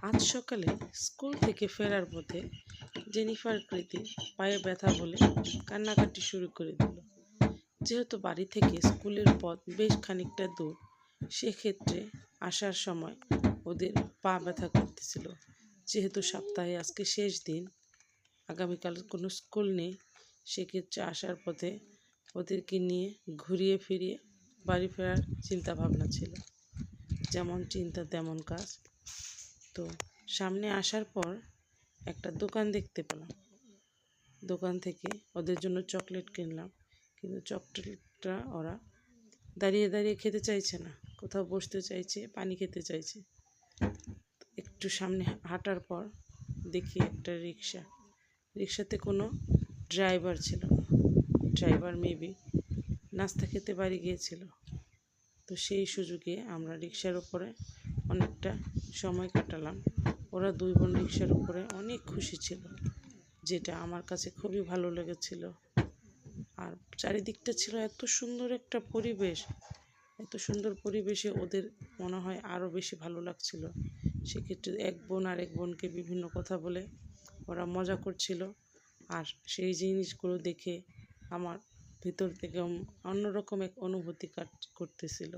আজ সকালে স্কুল থেকে ফেরার পথে জেনিফার কৃতি পায়ে ব্যথা বলে কান্নাকাটি শুরু করে দিল। যেহেতু বাড়ি থেকে স্কুলের পথ বেশ খানিকটা দূর, সেক্ষেত্রে আসার সময় ওদের পা ব্যথা করতেছিল। যেহেতু সপ্তাহে আজকে শেষ দিন, আগামীকাল কোনো স্কুল নেই, সেক্ষেত্রে আসার পথে ওদেরকে নিয়ে ঘুরিয়ে ফিরিয়ে বাড়ি ফেরার চিন্তা ভাবনা ছিল। যেমন চিন্তা তেমন কাজ। তো সামনে আসার পর একটা দোকান দেখতে পেলাম। দোকান থেকে ওদের জন্য চকলেট কিনলাম, কিন্তু চকলেটটা ওরা দাঁড়িয়ে দাঁড়িয়ে খেতে চাইছে না, কোথাও বসতে চাইছে, পানি খেতে চাইছে। একটু সামনে হাঁটার পর দেখি একটা রিক্সাতে কোনো ড্রাইভার ছিল না। ড্রাইভার মেবি নাস্তা খেতে বাড়ি গিয়েছিল। তো সেই সুযোগে আমরা রিক্সার উপরে অনেকটা সময় কাটালাম। ওরা দুই বোন রিক্সার উপরে অনেক খুশি ছিল, যেটা আমার কাছে খুবই ভালো লেগেছিল। আর চারিদিকটা ছিল এত সুন্দর একটা পরিবেশ, এত সুন্দর পরিবেশে ওদের মনে হয় আরও বেশি ভালো লাগছিল। সেক্ষেত্রে এক বোন আর এক বোনকে বিভিন্ন কথা বলে ওরা মজা করছিল। আর সেই জিনিসগুলো দেখে আমার ভিতর থেকে অন্যরকম এক অনুভূতি কাজ করতেছিল।